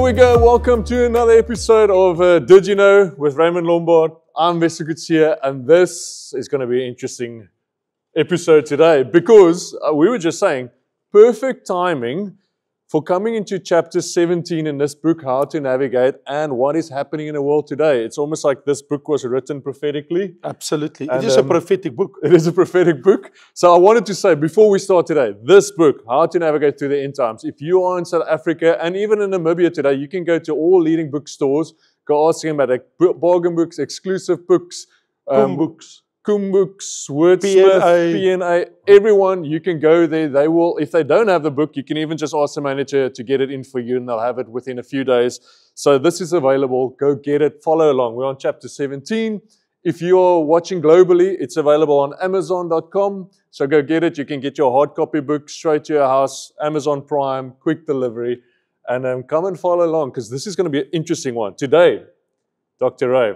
we go. Welcome to another episode of Did You Know with Raymond Lombard. I'm Vesta Kutsia, and this is going to be an interesting episode today because we were just saying perfect timing for coming into chapter 17 in this book, How to Navigate and What is Happening in the World Today. It's almost like this book was written prophetically. Absolutely. And, it is a prophetic book. It is a prophetic book. So I wanted to say, before we start today, this book, How to Navigate Through the End Times, if you are in South Africa and even in Namibia today, you can go to all leading bookstores, go ask them about bargain books, exclusive books, Koom Books, Wordsmith, PNA, everyone, you can go there. They will, if they don't have the book, you can even just ask the manager to get it in for you and they'll have it within a few days. So this is available. Go get it. Follow along. We're on chapter 17. If you're watching globally, it's available on Amazon.com. So go get it. You can get your hard copy book straight to your house, Amazon Prime, quick delivery. And come and follow along because this is going to be an interesting one. Today, Dr. Ray,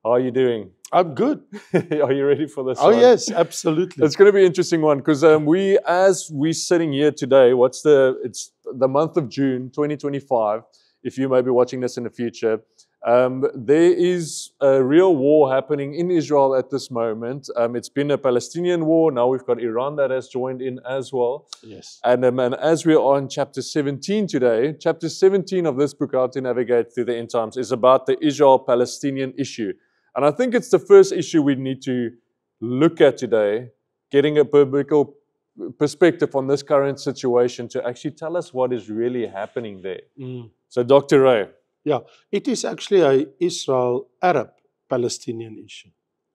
how are you doing? I'm good. Are you ready for this? Oh, one? yes, absolutely. It's going to be an interesting one because as we're sitting here today, it's the month of June 2025. If you may be watching this in the future, there is a real war happening in Israel at this moment. It's been a Palestinian war. Now we've got Iran that has joined in as well. Yes. And as we are on chapter 17 today, chapter 17 of this book, How to Navigate Through the End Times, is about the Israel-Palestinian issue. And I think it's the first issue we need to look at today, getting a biblical perspective on this current situation to actually tell us what is really happening there. So, Dr. Ray. Yeah, it is actually a Israel-Arab-Palestinian issue.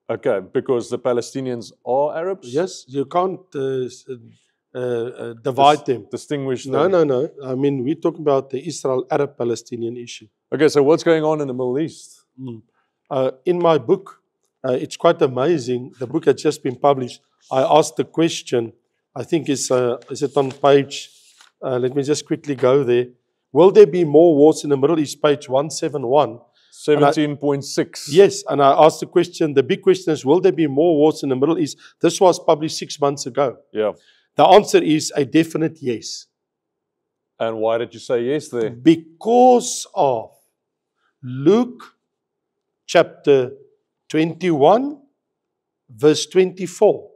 Okay, because the Palestinians are Arabs? Yes, you can't divide them. Distinguish them? No. I mean, we're talking about the Israel-Arab-Palestinian issue. Okay, so what's going on in the Middle East? In my book, it's quite amazing. The book had just been published. I asked the question, I think is it on page, let me just quickly go there. Will there be more wars in the Middle East, page 171? 17.6. Yes, and I asked the question, the big question is, will there be more wars in the Middle East? This was published 6 months ago. Yeah. The answer is a definite yes. And why did you say yes there? Because of Luke chapter 21, verse 24,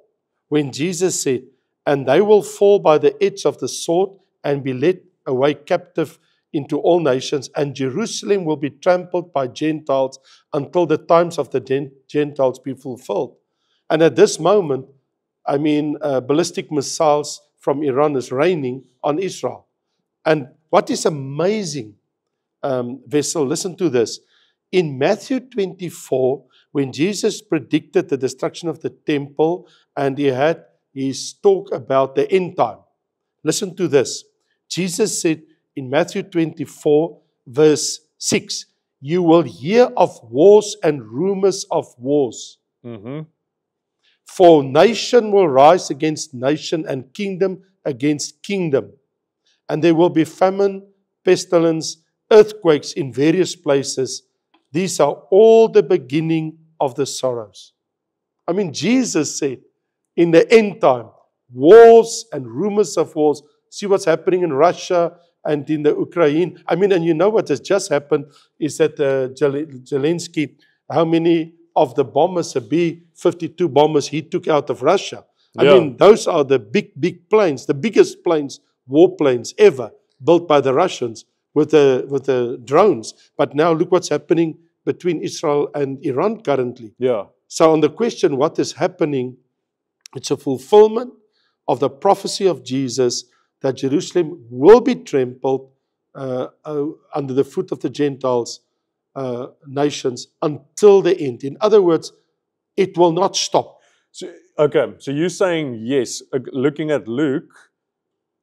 when Jesus said, and they will fall by the edge of the sword and be led away captive into all nations, and Jerusalem will be trampled by Gentiles until the times of the Gentiles be fulfilled. And at this moment, I mean, ballistic missiles from Iran is raining on Israel. And what is amazing, Vessel, listen to this. In Matthew 24, when Jesus predicted the destruction of the temple and he had his talk about the end time, listen to this. Jesus said in Matthew 24, verse 6, you will hear of wars and rumors of wars. For nation will rise against nation and kingdom against kingdom. And there will be famine, pestilence, earthquakes in various places. These are all the beginning of the sorrows. I mean, Jesus said in the end time, wars and rumors of wars. See what's happening in Russia and in the Ukraine. I mean, and you know what has just happened is that Zelensky, how many of the bombers, the B-52 bombers he took out of Russia. I mean, those are the big planes, the biggest planes, warplanes ever built by the Russians with the drones. But now look what's happening between Israel and Iran currently. Yeah. So on the question, what is happening? It's a fulfillment of the prophecy of Jesus that Jerusalem will be trampled under the foot of the Gentiles nations until the end. In other words, it will not stop. So you're saying yes. Looking at Luke,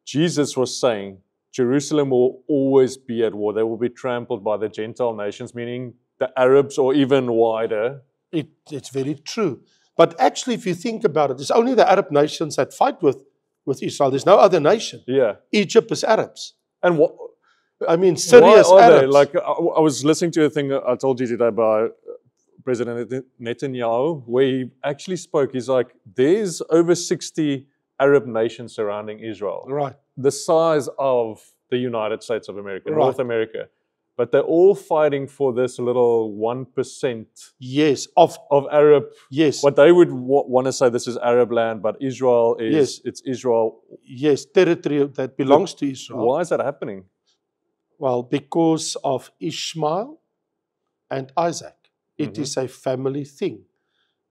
Jesus was saying Jerusalem will always be at war. They will be trampled by the Gentile nations, meaning the Arabs or even wider. It's very true. But actually, if you think about it, it's only the Arab nations that fight with Israel. There's no other nation. Yeah. Egypt is Arabs. And what? I mean, Syria is Arabs. They? Like, I was listening to a thing I told you today by President Netanyahu, where he actually spoke. He's like, there's over 60 Arab nations surrounding Israel. Right. The size of the United States of America, North America. But they're all fighting for this little 1% Yes, of Arab. yes, What they would want to say, this is Arab land, but Israel is, Yes. it's Israel. yes, territory that belongs to Israel. Why is that happening? Well, because of Ishmael and Isaac. It Mhm. is a family thing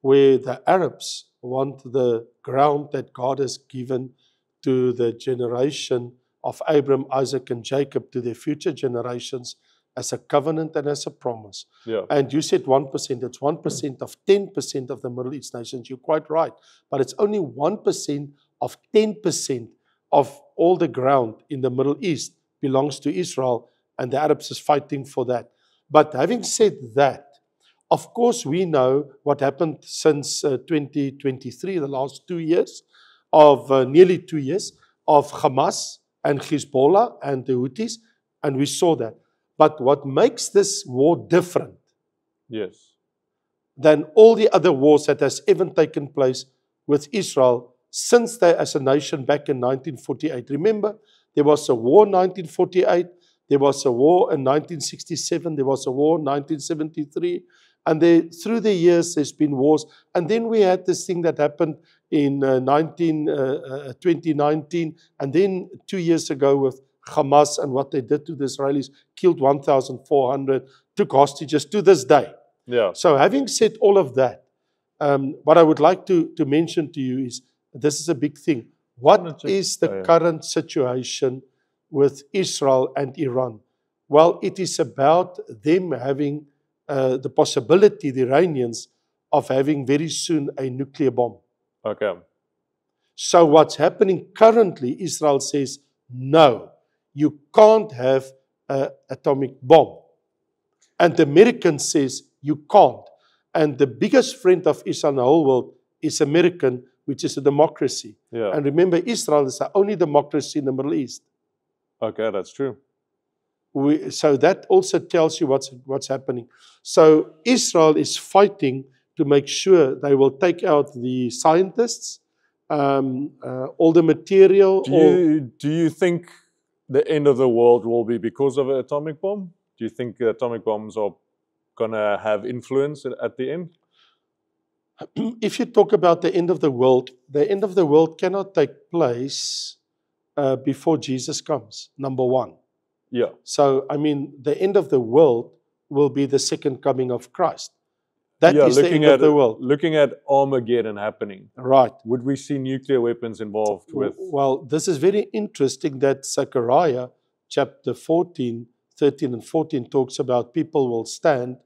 where the Arabs want the ground that God has given to the generation of Abraham, Isaac, and Jacob to their future generations as a covenant and as a promise. Yeah. And you said 1%, it's 1% of 10% of the Middle East nations. You're quite right. But it's only 1% of 10% of all the ground in the Middle East belongs to Israel, and the Arabs is fighting for that. But having said that, of course, we know what happened since 2023, the last 2 years, of nearly 2 years, of Hamas and Hezbollah and the Houthis, and we saw that. But what makes this war different Yes. than all the other wars that has ever taken place with Israel since they as a nation back in 1948. Remember, there was a war in 1948, there was a war in 1967, there was a war in 1973, and through the years there's been wars. And then we had this thing that happened in 2019, and then 2 years ago with Hamas and what they did to the Israelis, killed 1,400, took hostages to this day. Yeah. So having said all of that, what I would like to mention to you is this is a big thing. What is the current situation with Israel and Iran? Well, it is about them having the possibility, the Iranians, of having very soon a nuclear bomb. Okay. So what's happening currently, Israel says, no, you can't have an atomic bomb. And the American says, you can't. And the biggest friend of Israel in the whole world is American, which is a democracy. Yeah. And remember, Israel is the only democracy in the Middle East. Okay, that's true. So that also tells you what's happening. So Israel is fighting to make sure they will take out the scientists, all the material. Do you think the end of the world will be because of an atomic bomb? Do you think atomic bombs are going to have influence at the end? If you talk about the end of the world cannot take place before Jesus comes, number one. Yeah. So, I mean, the end of the world will be the second coming of Christ. That is the end of the world. Looking at Armageddon happening, right? Would we see nuclear weapons involved with? Well, this is very interesting that Zechariah chapter 14, 13 and 14 talks about people will stand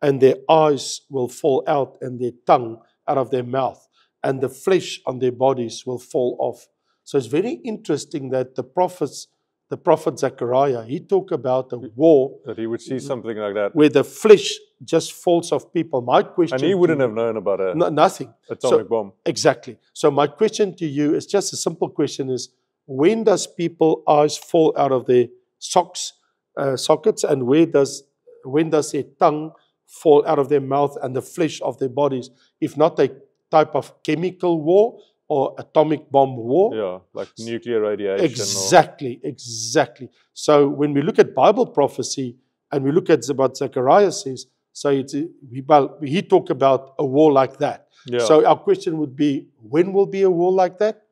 and their eyes will fall out and their tongue out of their mouth and the flesh on their bodies will fall off. So it's very interesting that the prophet Zechariah, he talked about a war. That he would see something like that. Where the flesh just falls off people. My question. And he wouldn't have known about nothing. Atomic bomb. Exactly. So my question to you is just a simple question is, when does people's eyes fall out of their sockets, and when does their tongue fall out of their mouth and the flesh of their bodies, if not a type of chemical war or atomic bomb war? Yeah, like nuclear radiation. Exactly. So when we look at Bible prophecy and we look at what Zechariah says, so he talked about a war like that. Yeah. So our question would be, when will be a war like that?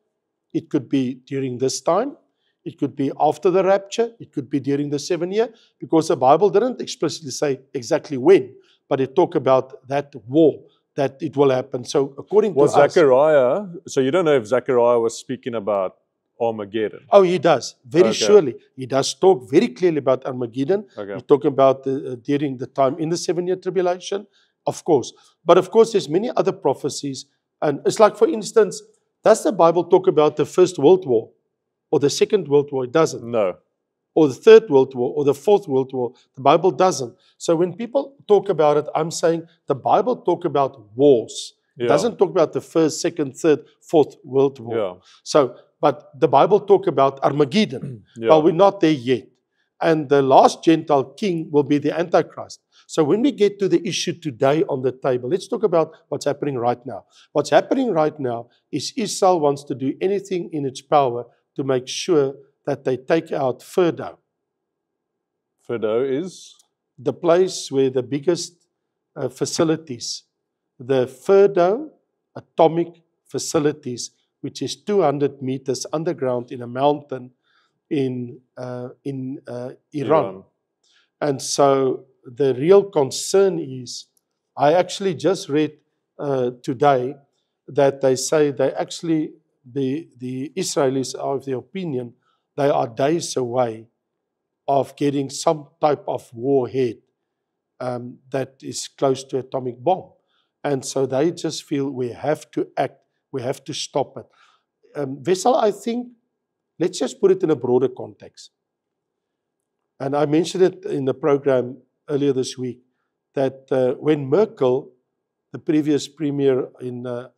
It could be during this time. It could be after the rapture. It could be during the 7 year, because the Bible didn't explicitly say exactly when, but it talked about that war, that it will happen. So according to us, Zechariah, so you don't know if Zechariah was speaking about Armageddon? Oh, he does. Very surely. He does talk very clearly about Armageddon. Okay. He's talking about during the time in the 7 year tribulation, of course. But of course, there's many other prophecies. And it's like, for instance, does the Bible talk about the First World War or the Second World War? It doesn't. No. Or the Third World War or the Fourth World War. The Bible doesn't. So when people talk about it, I'm saying the Bible talk about wars. It doesn't talk about the First, Second, Third, Fourth World War. Yeah. So, but the Bible talk about Armageddon. Yeah. But we're not there yet. And the last Gentile king will be the Antichrist. So when we get to the issue today on the table, let's talk about what's happening right now. What's happening right now is Israel wants to do anything in its power to make sure that they take out Fordo. Fordo is? The place where the biggest facilities, the Fordo atomic facilities, which is 200 meters underground in a mountain in Iran. And so the real concern is, I actually just read today that they say the Israelis are of the opinion they are days away of getting some type of warhead that is close to atomic bomb. And so they just feel we have to act, we have to stop it. Wessel, I think, let's just put it in a broader context. And I mentioned it in the program earlier this week, that when Merkel, the previous premier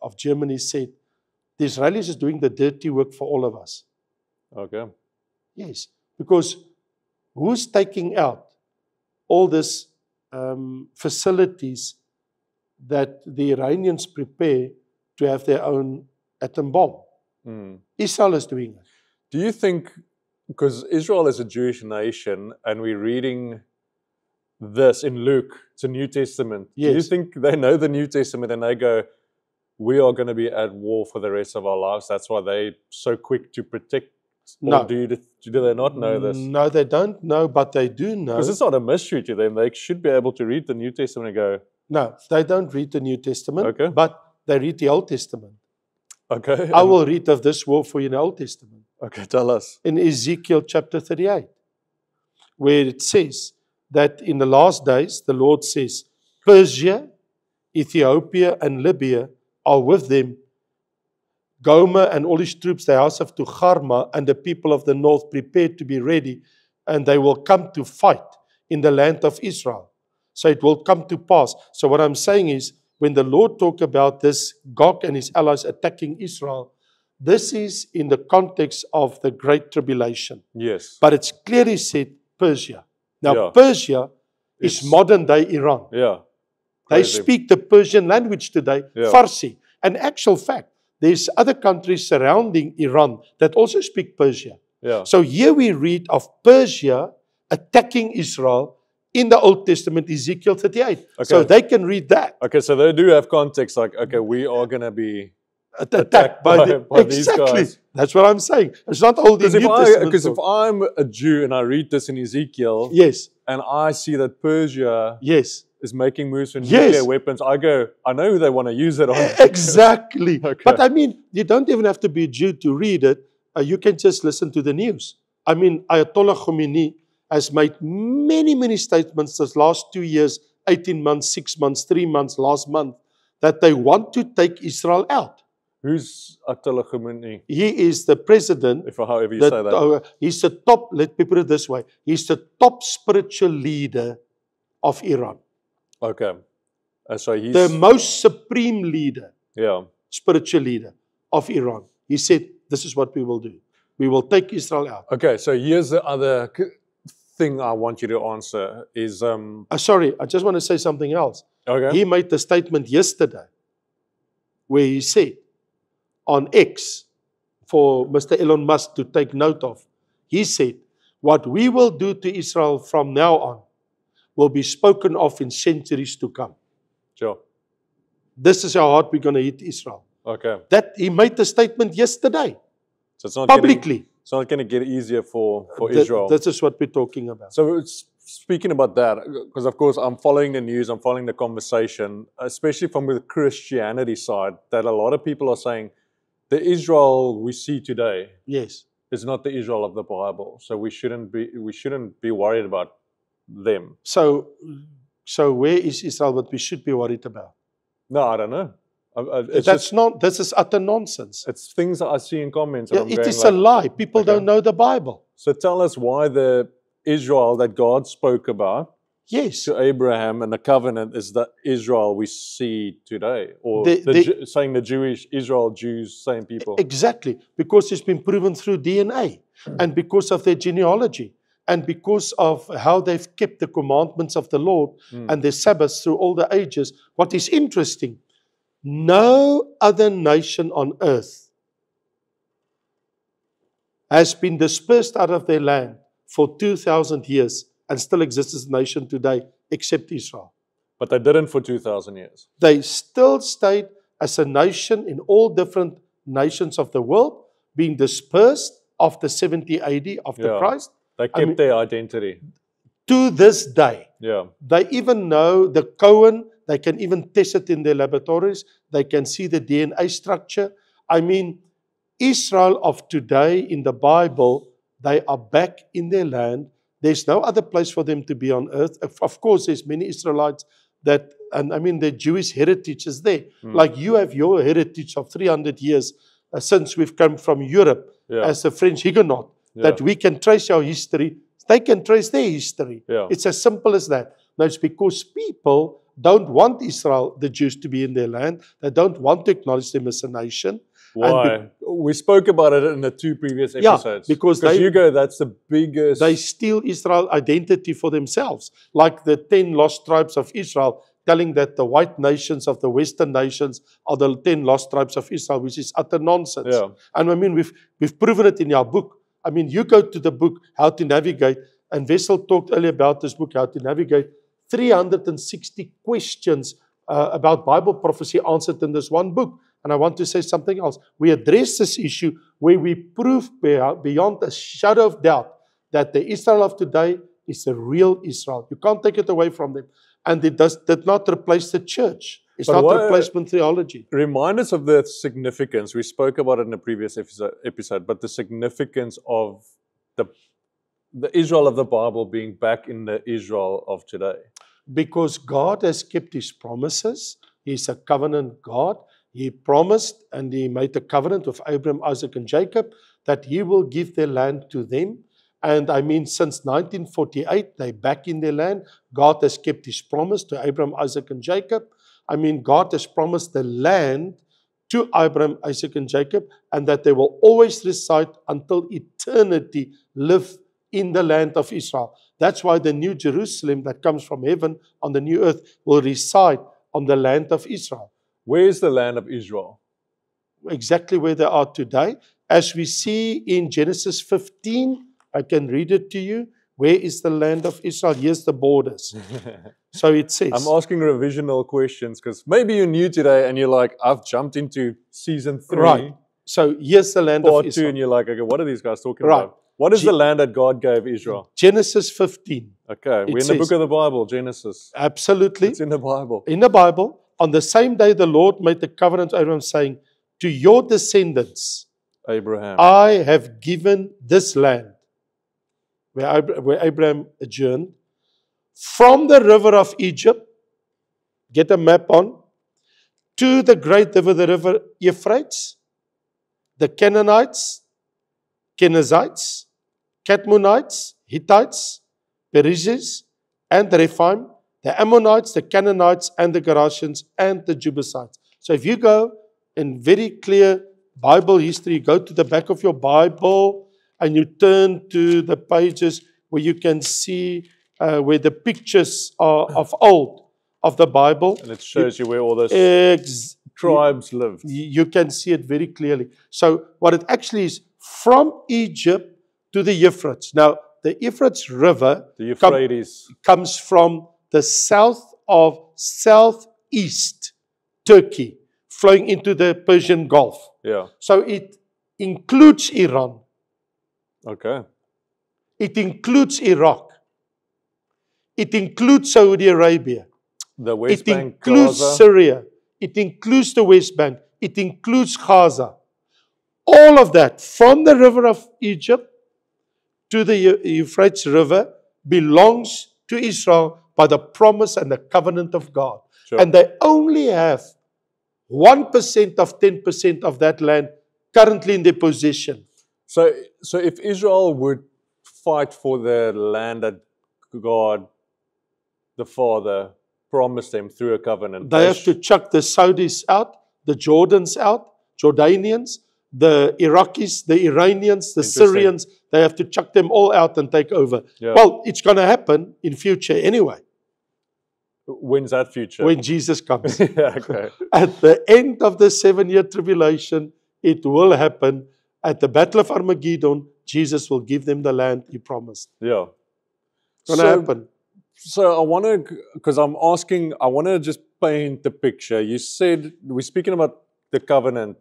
of Germany, said, the Israelis is doing the dirty work for all of us. Okay. Yes, because who's taking out all these facilities that the Iranians prepare to have their own atom bomb? Israel is doing it. Do you think, because Israel is a Jewish nation and we're reading this in Luke, it's a New Testament. Yes. Do you think they know the New Testament and they go, we are going to be at war for the rest of our lives? That's why they're so quick to protect. No. Or do they not know this? No, they don't know, but they do know. Because it's not a mystery to them. They should be able to read the New Testament and go, No, they don't read the New Testament, Okay. but they read the Old Testament. okay. I will read of this war for you in the Old Testament. Okay, tell us. In Ezekiel chapter 38, where it says that in the last days, the Lord says, Persia, Ethiopia, and Libya are with them. Gomer and all his troops, the house of Tucharma, and the people of the north prepared to be ready, and they will come to fight in the land of Israel. So it will come to pass. So what I'm saying is, when the Lord talked about this Gog and his allies attacking Israel, this is in the context of the Great Tribulation. Yes. But it's clearly said Persia. Now, Yeah. Persia is It's- modern day Iran. Yeah. They Crazy. speak the Persian language today, Yeah. Farsi. An actual fact, there's other countries surrounding Iran that also speak Persia. Yeah. So here we read of Persia attacking Israel in the Old Testament, Ezekiel 38. So Okay. they can read that. Okay, so they do have context like, okay, we are going to be... Attacked by these exactly. guys. That's what I'm saying. It's not all the New Testament. Because if I'm a Jew and I read this in Ezekiel Yes, and I see that Persia yes. is making moves for Yes. nuclear weapons, I go, I know who they want to use it on. Exactly. Okay. But I mean, you don't even have to be a Jew to read it. You can just listen to the news. I mean, Ayatollah Khomeini has made many, many statements this last 2 years, 18 months, 6 months, 3 months, last month, that they want to take Israel out. Who's Ayatollah Khomeini, He is the president. however you say that? He's the top, let me put it this way, he's the top spiritual leader of Iran. Okay. So he's... The most supreme leader, yeah. spiritual leader of Iran. He said, this is what we will do. We will take Israel out. Okay, so here's the other thing I want you to answer is... Sorry, I just want to say something else. okay. He made the statement yesterday where he said on X for Mr. Elon Musk to take note of. He said, what we will do to Israel from now on will be spoken of in centuries to come. Sure. This is how hard we're going to hit Israel. Okay. That he made the statement yesterday, So it's not publicly. It's not going to get easier for Israel. This is what we're talking about. So speaking about that, because of course I'm following the news, I'm following the conversation, especially from the Christianity side, that a lot of people are saying the Israel we see today Yes. is not the Israel of the Bible. So we shouldn't be worried about them. So where is Israel what we should be worried about? No, I don't know. This is utter nonsense. It's things that I see in comments. Yeah, And it is a lie. People don't know the Bible. So tell us why the Israel that God spoke about Yes. to Abraham and the covenant is the Israel we see today, or saying the Jewish Israel, Jews, same people. Exactly. Because it's been proven through DNA and because of their genealogy and because of how they've kept the commandments of the Lord and their Sabbaths through all the ages. What is interesting, no other nation on earth has been dispersed out of their land for 2,000 years and still exists as a nation today, except Israel. But they didn't for 2,000 years. They still stayed as a nation in all different nations of the world, being dispersed after 70 AD after Yeah. Christ. They kept their identity. To this day, Yeah. they even know the Cohen, they can even test it in their laboratories. They can see the DNA structure. I mean, Israel of today in the Bible, they are back in their land. There's no other place for them to be on earth. Of course, there's many Israelites that, and I mean, the Jewish heritage is there. Like you have your heritage of 300 years since we've come from Europe as the French Huguenot, that we can trace our history. They can trace their history. Yeah. It's as simple as that. Now, it's because people don't want Israel, the Jews, to be in their land. They don't want to acknowledge them as a nation. Why? We spoke about it in the 2 previous episodes. because Hugo, that's the biggest. They steal Israel identity for themselves. Like the 10 lost tribes of Israel, telling that the white nations of the Western nations are the 10 lost tribes of Israel, which is utter nonsense. Yeah. And I mean, we've proven it in our book. I mean, you go to the book, How to Navigate, and Wessel talked earlier about this book, How to Navigate, 360 questions about Bible prophecy answered in this one book. And I want to say something else. We address this issue where we prove beyond a shadow of doubt that the Israel of today is the real Israel. You can't take it away from them. And it did not replace the church. It's not replacement theology. Remind us of the significance. We spoke about it in the previous episode, but the significance of the Israel of the Bible being back in the Israel of today. Because God has kept His promises. He's a covenant God. He promised and He made a covenant with Abraham, Isaac, and Jacob that He will give their land to them. And I mean, since 1948, they're back in their land. God has kept His promise to Abraham, Isaac, and Jacob. I mean, God has promised the land to Abraham, Isaac, and Jacob, and that they will always reside until eternity, live in the land of Israel. That's why the new Jerusalem that comes from heaven on the new earth will reside on the land of Israel. Where is the land of Israel? Exactly where they are today. As we see in Genesis 15, I can read it to you. Where is the land of Israel? Here's the borders. So it says. I'm asking revisional questions because maybe you're new today and you're like, I've jumped into season 3. Right. So here's the land Part of 2, Israel. and you're like, okay, what are these guys talking Right. about? What is the land that God gave Israel? Genesis 15. Okay, we're in the says- book of the Bible, Genesis. Absolutely. It's in the Bible. In the Bible, on the same day the Lord made the covenant to Abraham, saying, to your descendants, Abraham. I have given this land, where Abraham adjourned, from the river of Egypt, get a map on, to the great river, the river Euphrates, the Canaanites, Kenizzites, Cadmonites, Hittites, Perizzites, and Rephaim, the Ammonites, the Canaanites, and the Gerasians, and the Jebusites. So if you go in very clear Bible history, you go to the back of your Bible and you turn to the pages where you can see where the pictures are of old of the Bible. And it shows you where all those tribes lived. You can see it very clearly. So what it actually is, from Egypt to the Euphrates. Now, the Euphrates River The Euphrates. comes from the south of southeast Turkey, flowing into the Persian Gulf. Yeah. So it includes Iran. Okay. It includes Iraq. It includes Saudi Arabia. The West It Bank, includes Gaza. Syria. It includes the West Bank. It includes Gaza. All of that, from the river of Egypt to the Euphrates River, belongs to Israel by the promise and the covenant of God. Sure. And they only have 1% of 10% of that land currently in their possession. So if Israel would fight for the land that God, the Father, promised them through a covenant, They have to chuck the Saudis out, the Jordans out, Jordanians, the Iraqis, the Iranians, the Interesting. Syrians. They have to chuck them all out and take over. Yeah. Well, it's going to happen in future anyway, When's that future? when Jesus comes. Yeah, okay. At the end of the 7-year tribulation, it will happen. At the Battle of Armageddon, Jesus will give them the land He promised. Yeah. going to happen. So I want to, because I'm asking, I want to just paint the picture. You said we're speaking about the covenant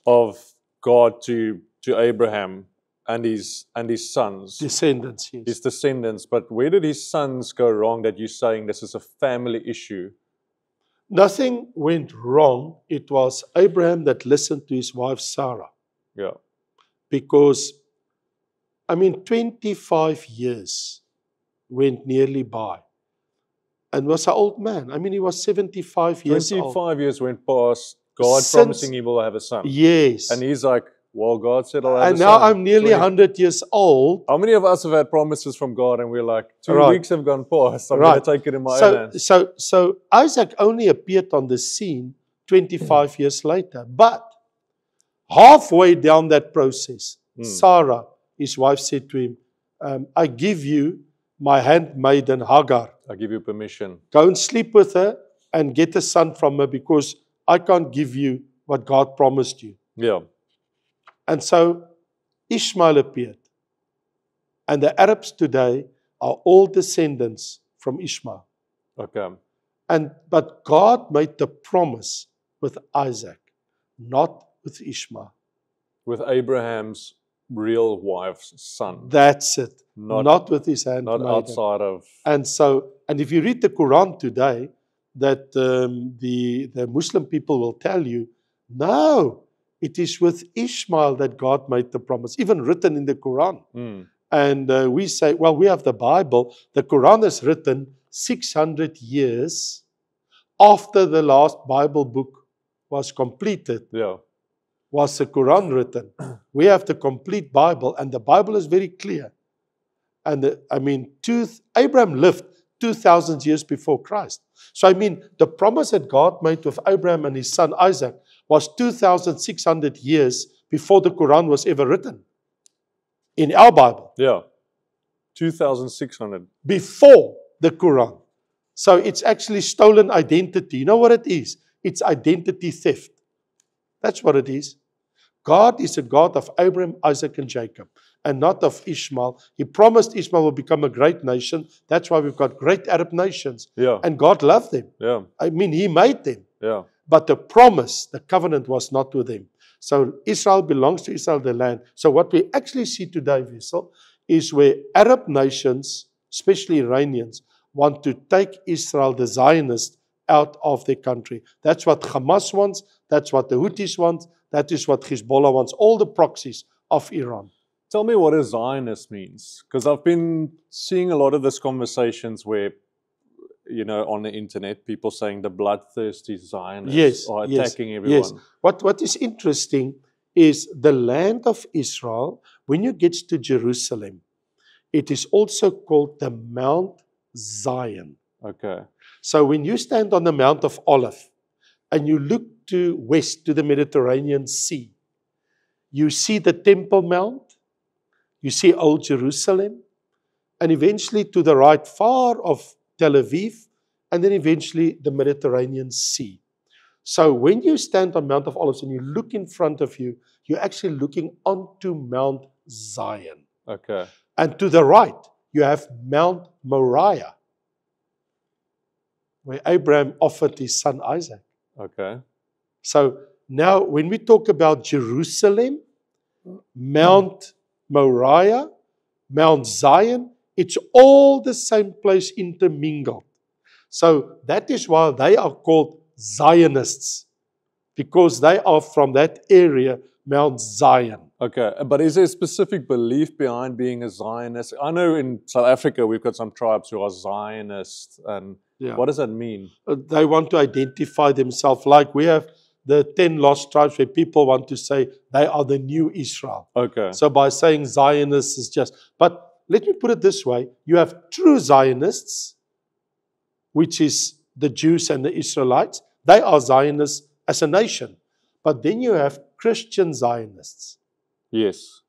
of God to Abraham and his sons, Descendants, yes. his descendants. But where did his sons go wrong that you're saying this is a family issue? Nothing went wrong. It was Abraham that listened to his wife Sarah. Yeah. Because, 25 years went nearly by. And was an old man. He was 75 years old. 25 years went past, God Since- promising he will have a son. Yes. And he's like, well, God said I'll have And a son. now I'm nearly 20 100 years old. How many of us have had promises from God and we're like, 2 Right. weeks have gone past, I'm Right. going to take it in my own hands. So Isaac only appeared on the scene 25 years later. But halfway down that process, Sarah, his wife, said to him, I give you my handmaiden Hagar. I give you permission. Go and sleep with her and get a son from her because I can't give you what God promised you. Yeah. And so Ishmael appeared. And the Arabs today are all descendants from Ishmael. Okay. But God made the promise with Isaac, not with Ishmael. With Abraham's real wife's son. That's it. Not- Not with his handmaiden. Not outside of. And if you read the Quran today, that the Muslim people will tell you, no, it is with Ishmael that God made the promise, even written in the Quran. And we say, well, we have the Bible. The Quran is written 600 years after the last Bible book was completed, Yeah. was the Quran written. We have the complete Bible, and the Bible is very clear. And Abraham lived 2,000 years before Christ. So the promise that God made with Abraham and his son Isaac was 2,600 years before the Quran was ever written. In our Bible. Yeah. 2,600. Before the Quran. So it's actually stolen identity. You know what it is? It's identity theft. That's what it is. God is a God of Abraham, Isaac, and Jacob, and not of Ishmael. He promised Ishmael will become a great nation. That's why we've got great Arab nations. Yeah. And God loved them. Yeah. He made them. Yeah. But the promise, the covenant was not with them. So Israel belongs to Israel, the land. So what we actually see today, Wessel, is where Arab nations, especially Iranians, want to take Israel, the Zionists, out of their country. That's what Hamas wants. That's what the Houthis want. That is what Hezbollah wants. All the proxies of Iran. Tell me what a Zionist means. Because I've been seeing a lot of these conversations where, on the internet, people saying the bloodthirsty Zionists are attacking everyone. Yes. What is interesting is the land of Israel, when you get to Jerusalem, it is also called the Mount Zion. Okay. So when you stand on the Mount of Olive and you look to west to the Mediterranean Sea, you see the Temple Mount, you see Old Jerusalem, and eventually to the right far of Tel Aviv, and then eventually the Mediterranean Sea. So when you stand on Mount of Olives and you look in front of you, you're actually looking onto Mount Zion. Okay. And to the right, you have Mount Moriah, where Abraham offered his son Isaac. Okay. So now when we talk about Jerusalem, Mount Moriah, Mount Zion, it's all the same place intermingled. So that is why they are called Zionists, because they are from that area, Mount Zion. Okay, but is there a specific belief behind being a Zionist? I know in South Africa we've got some tribes who are Zionists, and what does that mean? They want to identify themselves like we have the 10 lost tribes where people want to say they are the new Israel. Okay. So by saying Zionists is just, but let me put it this way, you have true Zionists, which is the Jews and the Israelites. They are Zionists as a nation. But then you have Christian Zionists. Yes.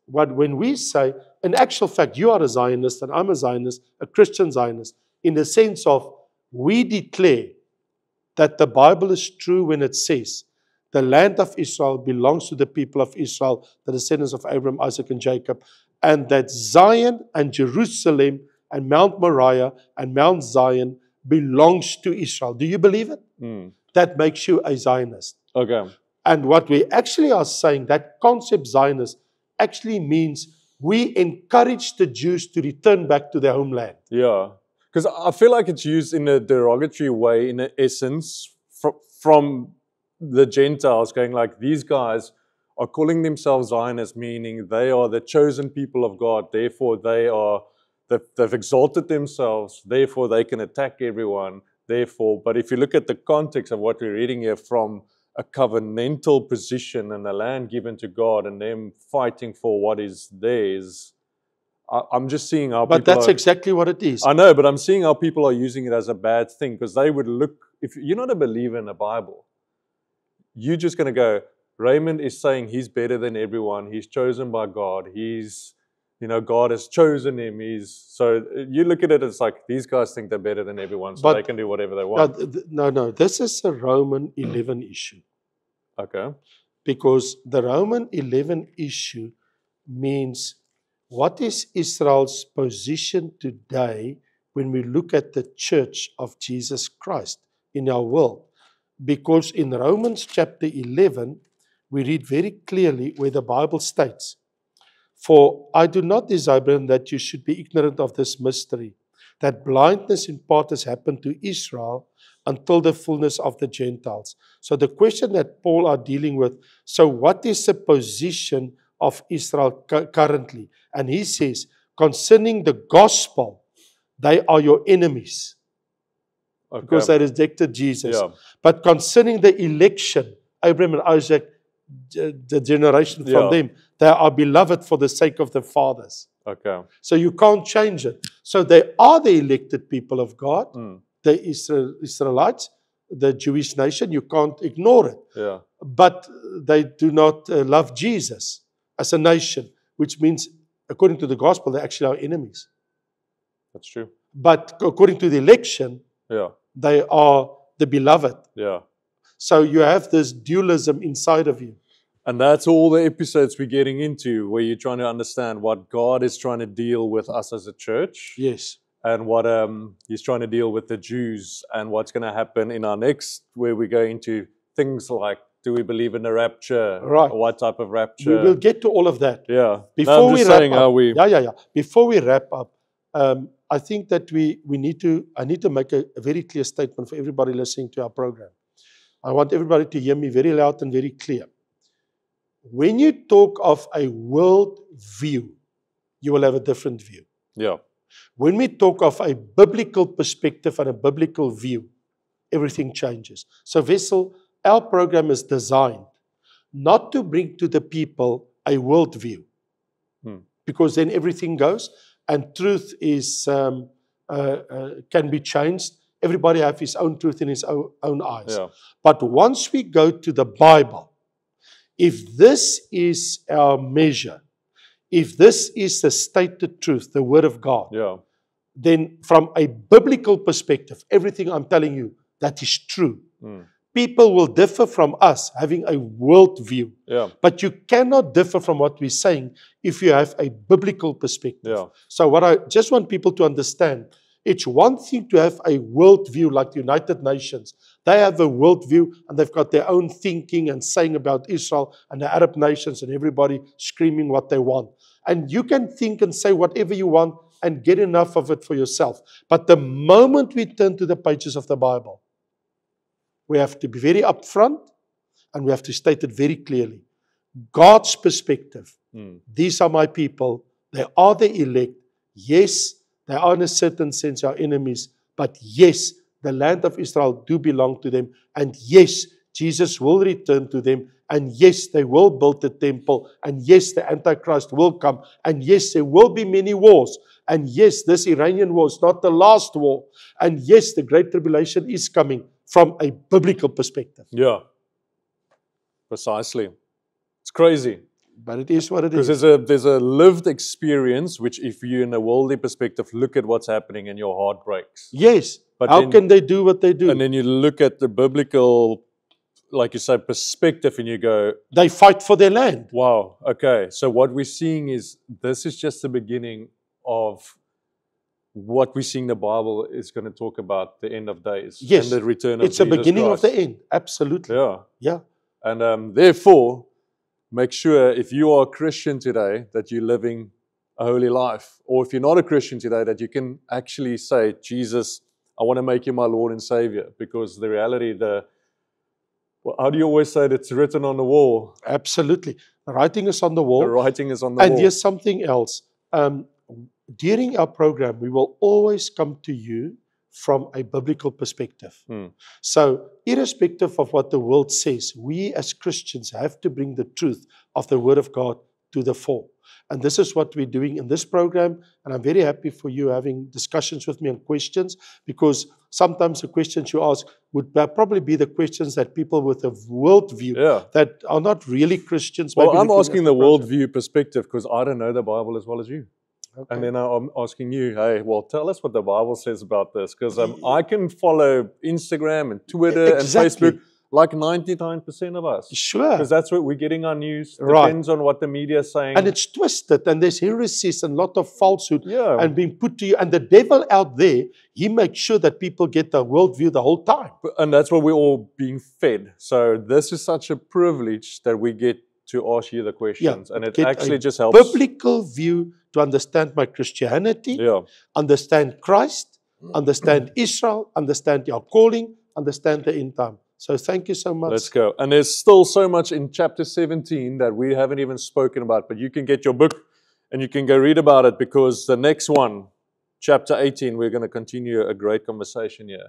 When we say, in actual fact, you are a Zionist and I'm a Zionist, a Christian Zionist, in the sense of we declare that the Bible is true when it says the land of Israel belongs to the people of Israel, the descendants of Abraham, Isaac, and Jacob, and that Zion and Jerusalem and Mount Moriah and Mount Zion belongs to Israel. Do you believe it? Mm. That makes you a Zionist. Okay. And what we actually are saying, that concept Zionist actually means we encourage the Jews to return back to their homeland. Yeah. Because I feel like it's used in a derogatory way, in essence, from the Gentiles, going like, these guys are calling themselves Zionists, meaning they are the chosen people of God. Therefore, they've exalted themselves. Therefore, they can attack everyone. Therefore, but if you look at the context of what we're reading here, from a covenantal position and a land given to God and them fighting for what is theirs, I'm just seeing how But people that's exactly what it is. I know, but I'm seeing how people are using it as a bad thing, because they would look, if you're not a believer in the Bible, you're just going to go, Raymond is saying he's better than everyone. He's chosen by God. God has chosen him. So you look at it, it's like these guys think they're better than everyone, so But- they can do whatever they want. No. This is a Roman 11 issue. Okay. Because the Roman 11 issue means, what is Israel's position today when we look at the church of Jesus Christ in our world? Because in Romans chapter 11, we read very clearly where the Bible states, "For I do not desire, brethren, that you should be ignorant of this mystery, that blindness in part has happened to Israel until the fullness of the Gentiles." So the question that Paul are dealing with, so what is the position of Israel currently? And he says, concerning the gospel, they are your enemies. Okay. Because they rejected Jesus. Yeah. But concerning the election, Abraham and Isaac, the generation from Yeah. them, they are beloved for the sake of the fathers. Okay. So you can't change it. So they are the elected people of God, Mm. the Israelites, the Jewish nation. You can't ignore it. Yeah. But they do not love Jesus as a nation, which means, according to the gospel, they're actually our enemies. That's true. But according to the election, Yeah. they are the beloved. Yeah. So you have this dualism inside of you. And that's all the episodes we're getting into, where you're trying to understand what God is trying to deal with us as a church, Yes. and what He's trying to deal with the Jews, and what's going to happen in our next, where we go into things like, do we believe in the rapture? Right. Or what type of We rapture? will get to all of that. Yeah. Before No, I'm we just wrap saying up, how we. yeah. Before we wrap up, I think that I need to make a very clear statement for everybody listening to our program. I want everybody to hear me very loud and very clear. When you talk of a world view, you will have a different view. Yeah. When we talk of a biblical perspective and a biblical view, everything changes. So, Vessel, our program is designed not to bring to the people a world view, because then everything goes, and truth is can be changed. Everybody has his own truth in his own eyes. Yeah. But once we go to the Bible, if this is our measure, if this is the stated truth, the Word of God, Yeah. then from a biblical perspective, everything I'm telling you, that is true. People will differ from us having a world view. Yeah. But you cannot differ from what we're saying if you have a biblical perspective. Yeah. So what I just want people to understand, it's one thing to have a world view like the United Nations. They have a world view and they've got their own thinking and saying about Israel and the Arab nations and everybody screaming what they want. And you can think and say whatever you want and get enough of it for yourself. But the moment we turn to the pages of the Bible, we have to be very upfront and we have to state it very clearly. God's perspective. These are my people. They are the elect. Yes, they are in a certain sense our enemies. But yes, the land of Israel do belong to them. And yes, Jesus will return to them. And yes, they will build the temple. And yes, the Antichrist will come. And yes, there will be many wars. And yes, this Iranian war is not the last war. And yes, the Great Tribulation is coming from a biblical perspective. Yeah. Precisely. It's crazy. But it is what it is. Because there's a lived experience, which if you in a worldly perspective look at what's happening and your heart breaks. Yes. But How then- can they do what they do? And then you look at the biblical like you say, perspective, and you go, They fight for their land. wow, okay. So what we're seeing is this is just the beginning of what we see in the Bible is going to talk about the end of days Yes, and the return of It's the Jesus beginning of Christ. the end. Absolutely. Yeah. Yeah. And therefore, make sure if you are a Christian today that you're living a holy life. Or if you're not a Christian today, that you can actually say, Jesus, I want to make you my Lord and Savior. Because the reality, how do you always say it? It's written on the wall. Absolutely. The writing is on the wall. The writing is on the And wall. here's something else. During our program, we will always come to you from a biblical perspective. So, irrespective of what the world says, we as Christians have to bring the truth of the Word of God to the fore. And this is what we're doing in this program. And I'm very happy for you having discussions with me on questions, because sometimes the questions you ask would probably be the questions that people with a worldview that are not really Christians. Well, maybe I'm looking asking at the program. worldview perspective because I don't know the Bible as well as you. Okay. And then I'm asking you, hey, well, tell us what the Bible says about this. Because I can follow Instagram and Twitter Exactly. and Facebook like 99% of us. Sure. Because that's where we're getting our news. Right. Depends on what the media is saying. And it's twisted, and there's heresies and a lot of falsehood Yeah. and being put to you. And the devil out there, he makes sure that people get the worldview the whole time. And that's what we're all being fed. So this is such a privilege that we get to ask you the questions. And it get actually a just helps. Biblical view to understand my Christianity, Yeah. understand Christ, understand Israel, understand your calling, understand the end time. So thank you so much. Let's go. And there's still so much in chapter 17 that we haven't even spoken about, but you can get your book and you can go read about it, because the next one, chapter 18, we're going to continue a great conversation here.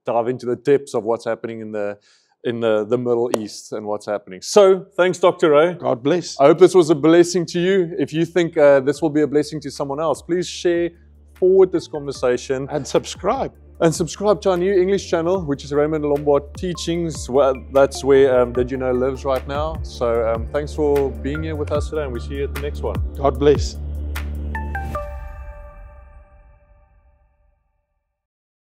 Dive into the depths of what's happening in the Middle East and what's happening. So, thanks, Dr. Ray. God bless. I hope this was a blessing to you. If you think this will be a blessing to someone else, please share, forward this conversation. And subscribe. And subscribe to our new English channel, which is Raymond Lombard Teachings. Well, that's where Did You Know lives right now. So thanks for being here with us today, and we see you at the next one. God bless.